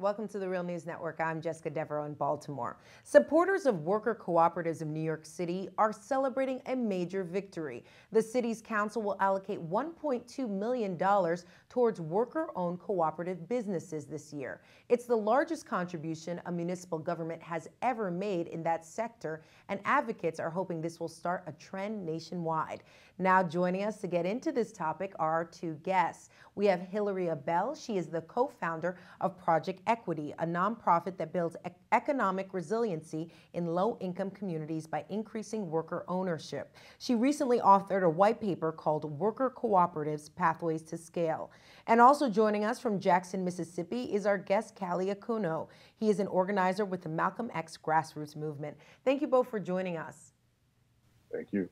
Welcome to the Real News Network. I'm Jessica Devereaux in Baltimore. Supporters of worker cooperatives of New York City are celebrating a major victory. The city's council will allocate $1.2 million towards worker-owned cooperative businesses this year. It's the largest contribution a municipal government has ever made in that sector, and advocates are hoping this will start a trend nationwide. Now joining us to get into this topic are our two guests. We have Hilary Abell. She is the co-founder of Project Equity, a nonprofit that builds economic resiliency in low-income communities by increasing worker ownership. She recently authored a white paper called Worker Cooperatives: Pathways to Scale. And also joining us from Jackson, Mississippi is our guest, Kali Akuno. He is an organizer with the Malcolm X grassroots movement. Thank you both for joining us. Thank you.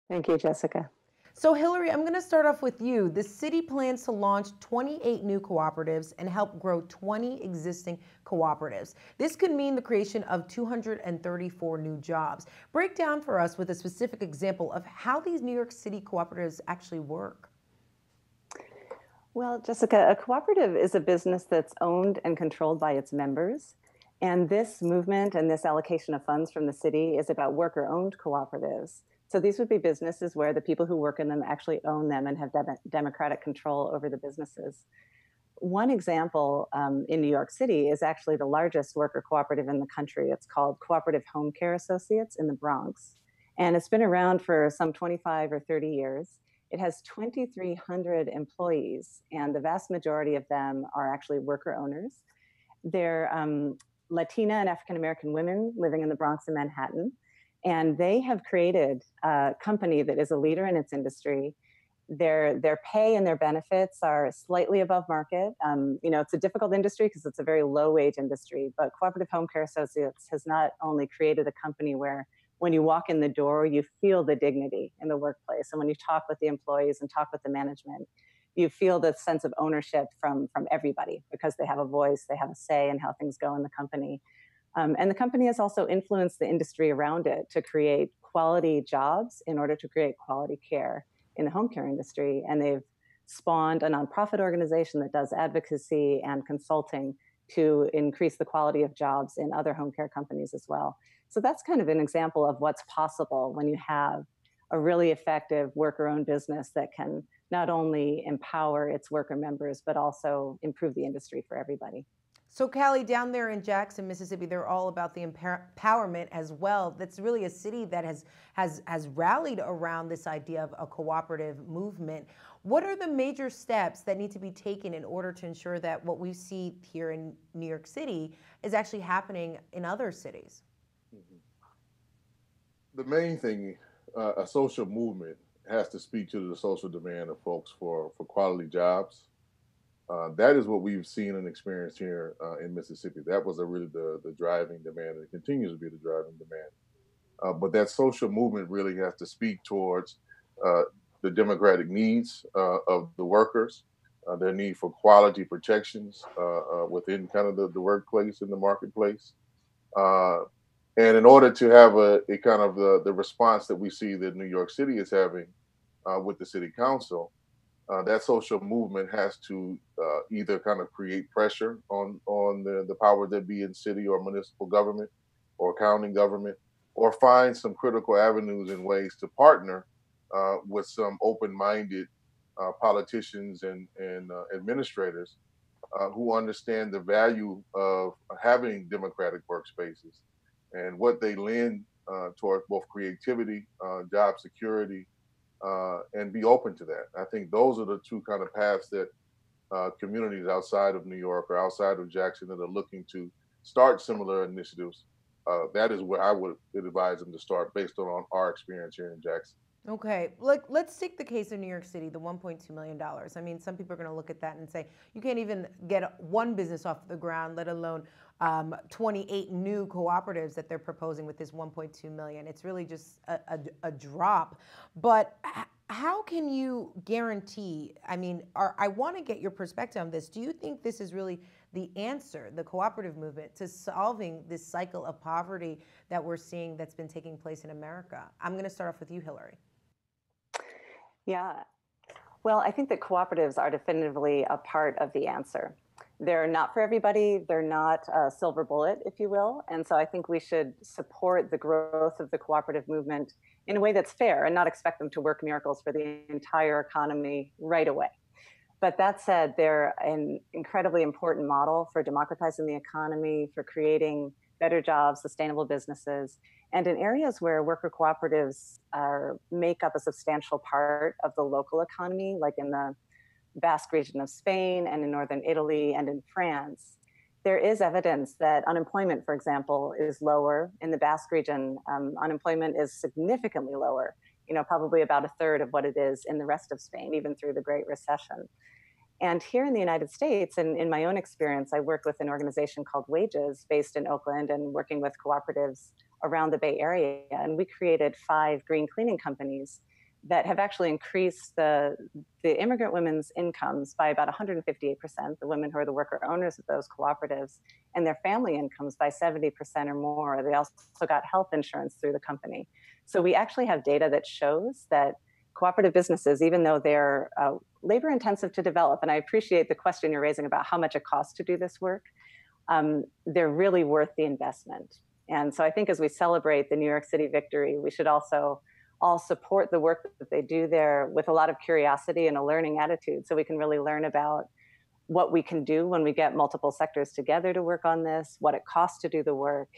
Thank you, Jessica. So Hilary, I'm going to start off with you. The city plans to launch 28 new cooperatives and help grow 20 existing cooperatives. This could mean the creation of 234 new jobs. Break down for us with a specific example of how these New York City cooperatives actually work. Well, Jessica, a cooperative is a business that's owned and controlled by its members. And this movement and this allocation of funds from the city is about worker-owned cooperatives. So these would be businesses where the people who work in them actually own them and have democratic control over the businesses. One example in New York City is actually the largest worker cooperative in the country. It's called Cooperative Home Care Associates in the Bronx. And it's been around for some 25 or 30 years. It has 2,300 employees, and the vast majority of them are actually worker owners. They're Latina and African-American women living in the Bronx and Manhattan. And they have created a company that is a leader in its industry. Their pay and their benefits are slightly above market. It's a difficult industry because it's a very low-wage industry, but Cooperative Home Care Associates has not only created a company where when you walk in the door, you feel the dignity in the workplace. And when you talk with the employees and talk with the management, you feel the sense of ownership from everybody because they have a voice, they have a say in how things go in the company. And the company has also influenced the industry around it to create quality jobs in order to create quality care in the home care industry. And they've spawned a nonprofit organization that does advocacy and consulting to increase the quality of jobs in other home care companies as well. So that's kind of an example of what's possible when you have a really effective worker-owned business that can not only empower its worker members, but also improve the industry for everybody. So Kali, down there in Jackson, Mississippi, they're all about the empowerment as well. That's really a city that has rallied around this idea of a cooperative movement. What are the major steps that need to be taken in order to ensure that what we see here in New York City is actually happening in other cities? The main thing, a social movement has to speak to the social demand of folks for quality jobs. That is what we've seen and experienced here in Mississippi. That was really the driving demand, and it continues to be the driving demand. But that social movement really has to speak towards the democratic needs of the workers, their need for quality protections within kind of the workplace and the marketplace. And in order to have a kind of the response that we see that New York City is having with the city council, that social movement has to either kind of create pressure on the power that be in city or municipal government or county government, or find some critical avenues and ways to partner with some open-minded politicians and administrators who understand the value of having democratic workspaces and what they lend towards both creativity, job security, and be open to that. I think those are the two kind of paths that communities outside of New York or outside of Jackson that are looking to start similar initiatives. That is where I would advise them to start based on our experience here in Jackson. Okay, let's take the case of New York City, the $1.2 million. I mean, some people are going to look at that and say, you can't even get one business off the ground, let alone 28 new cooperatives that they're proposing with this $1.2 million. It's really just a drop. But how can you guarantee, I mean, I want to get your perspective on this. Do you think this is really the answer, the cooperative movement, to solving this cycle of poverty that we're seeing that's been taking place in America? I'm going to start off with you, Hilary. Yeah, well, I think that cooperatives are definitively a part of the answer. They're not for everybody. They're not a silver bullet, if you will. And so I think we should support the growth of the cooperative movement in a way that's fair and not expect them to work miracles for the entire economy right away. But that said, they're an incredibly important model for democratizing the economy, for creating better jobs, sustainable businesses, and in areas where worker cooperatives make up a substantial part of the local economy, like in the Basque region of Spain and in northern Italy and in France, there is evidence that unemployment, for example, is lower. In the Basque region, unemployment is significantly lower, probably about a third of what it is in the rest of Spain, even through the Great Recession. And here in the United States, and in my own experience, I worked with an organization called Wages based in Oakland and working with cooperatives around the Bay Area. And we created 5 green cleaning companies that have actually increased the immigrant women's incomes by about 158%, the women who are the worker owners of those cooperatives, and their family incomes by 70% or more. They also got health insurance through the company. So we actually have data that shows that cooperative businesses, even though they're labor intensive to develop, and I appreciate the question you're raising about how much it costs to do this work, they're really worth the investment. And so I think as we celebrate the New York City victory, we should also all support the work that they do there with a lot of curiosity and a learning attitude, so we can really learn about what we can do when we get multiple sectors together to work on this, what it costs to do the work,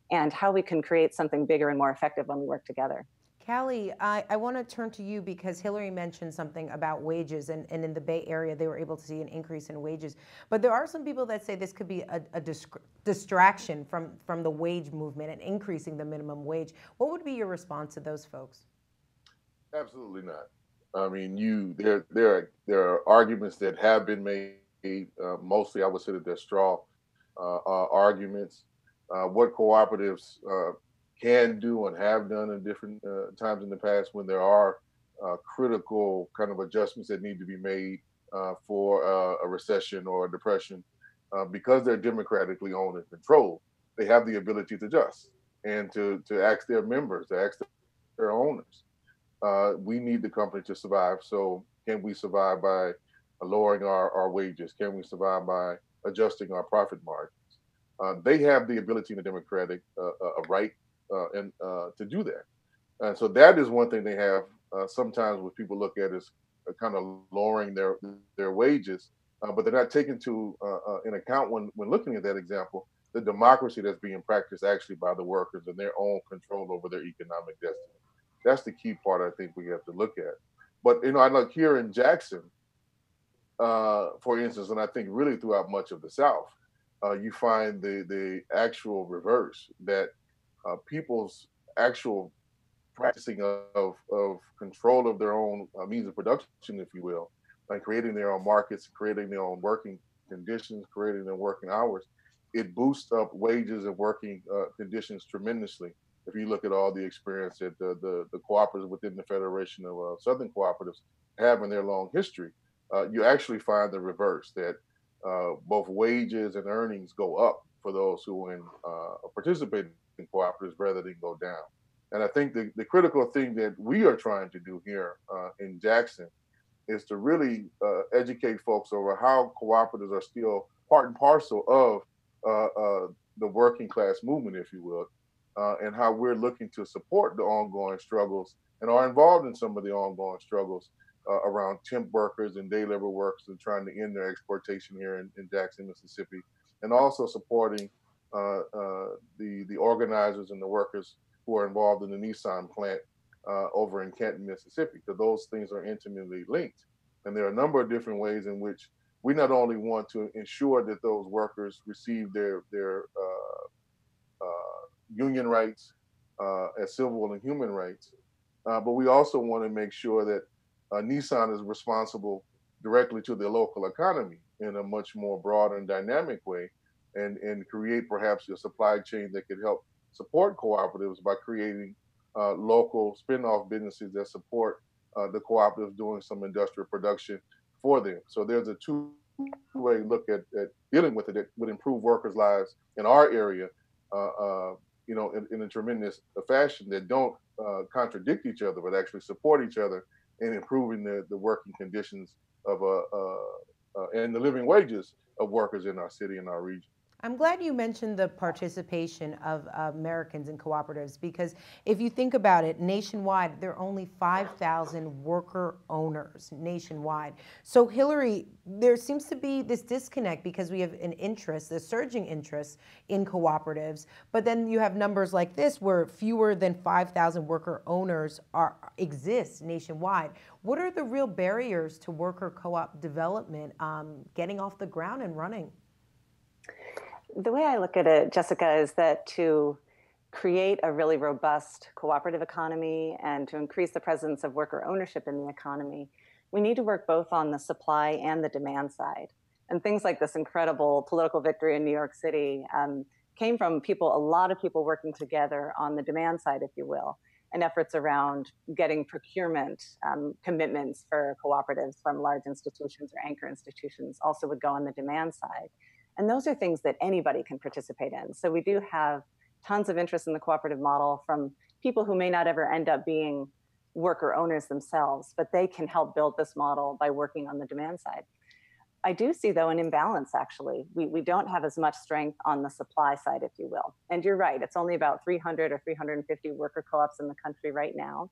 and how we can create something bigger and more effective when we work together. Kali, I want to turn to you because Hilary mentioned something about wages, and in the Bay Area, they were able to see an increase in wages. But there are some people that say this could be a distraction from the wage movement and increasing the minimum wage. What would be your response to those folks? Absolutely not. I mean, there are arguments that have been made. Mostly, I would say that they're straw arguments. What cooperatives can do and have done in different times in the past when there are critical kind of adjustments that need to be made for a recession or a depression, because they're democratically owned and controlled, they have the ability to adjust and to ask their members, to ask their owners. We need the company to survive. So can we survive by lowering our wages? Can we survive by adjusting our profit margins? They have the ability in the democratic right and to do that. And so that is one thing they have. Sometimes what people look at is kind of lowering their wages, but they're not taking in account when looking at that example, the democracy that's being practiced actually by the workers and their own control over their economic destiny. That's the key part I think we have to look at. But I look here in Jackson, for instance, and I think really throughout much of the South, you find the actual reverse, that people's actual practicing of control of their own means of production, if you will, and creating their own markets, creating their own working conditions, creating their working hours, it boosts up wages and working conditions tremendously. If you look at all the experience that the cooperatives within the Federation of Southern Cooperatives have in their long history, you actually find the reverse, that both wages and earnings go up for those who participate in cooperatives rather than go down. And I think the critical thing that we are trying to do here in Jackson is to really educate folks over how cooperatives are still part and parcel of the working class movement, if you will, and how we're looking to support the ongoing struggles and are involved in some of the ongoing struggles around temp workers and day labor workers and trying to end their exploitation here in Jackson, Mississippi, and also supporting the organizers and the workers who are involved in the Nissan plant over in Canton, Mississippi, because those things are intimately linked. And there are a number of different ways in which we not only want to ensure that those workers receive their union rights as civil and human rights, but we also want to make sure that Nissan is responsible directly to the local economy in a much more broad and dynamic way, and create perhaps a supply chain that could help support cooperatives by creating local spin-off businesses that support the cooperatives doing some industrial production for them. So there's a two-way look at dealing with it that would improve workers' lives in our area, in a tremendous fashion that don't contradict each other, but actually support each other in improving the working conditions of and the living wages of workers in our city and our region. I'm glad you mentioned the participation of Americans in cooperatives, because if you think about it, nationwide, there are only 5,000 worker owners nationwide. So Hilary, there seems to be this disconnect because we have an interest, a surging interest in cooperatives, but then you have numbers like this where fewer than 5,000 worker owners exist nationwide. What are the real barriers to worker co-op development getting off the ground and running? The way I look at it, Jessica, is that to create a really robust cooperative economy and to increase the presence of worker ownership in the economy, we need to work both on the supply and the demand side. And things like this incredible political victory in New York City came from a lot of people working together on the demand side, if you will, and efforts around getting procurement commitments for cooperatives from large institutions or anchor institutions also would go on the demand side. And those are things that anybody can participate in. So we do have tons of interest in the cooperative model from people who may not ever end up being worker owners themselves, but they can help build this model by working on the demand side. I do see, though, an imbalance, actually. We don't have as much strength on the supply side, if you will. And you're right, it's only about 300 or 350 worker co-ops in the country right now.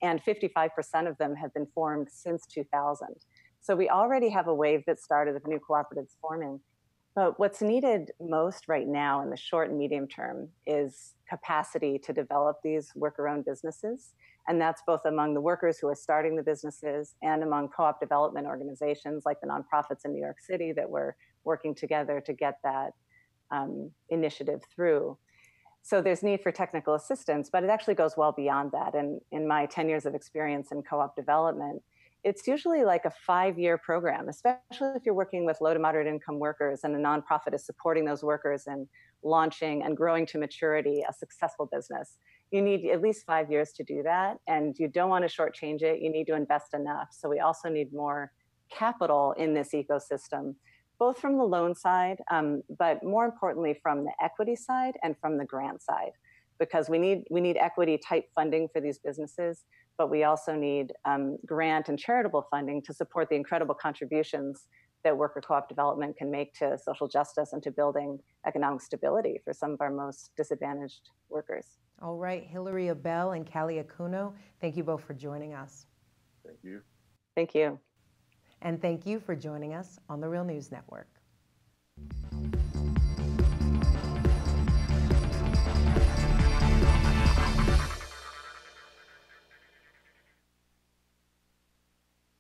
And 55% of them have been formed since 2000. So we already have a wave that started of new cooperatives forming. But what's needed most right now in the short and medium term is capacity to develop these worker-owned businesses. And that's both among the workers who are starting the businesses and among co-op development organizations like the nonprofits in New York City that we're working together to get that initiative through. So there's need for technical assistance, but it actually goes well beyond that. And in my 10 years of experience in co-op development, it's usually like a 5-year program, especially if you're working with low to moderate income workers and a nonprofit is supporting those workers and launching and growing to maturity a successful business. You need at least 5 years to do that, and you don't want to shortchange it. You need to invest enough. So we also need more capital in this ecosystem, both from the loan side, but more importantly from the equity side and from the grant side, because we need equity type funding for these businesses, but we also need grant and charitable funding to support the incredible contributions that worker co-op development can make to social justice and to building economic stability for some of our most disadvantaged workers. All right, Hilary Abell and Kali Akuno, thank you both for joining us. Thank you. Thank you. And thank you for joining us on the Real News Network.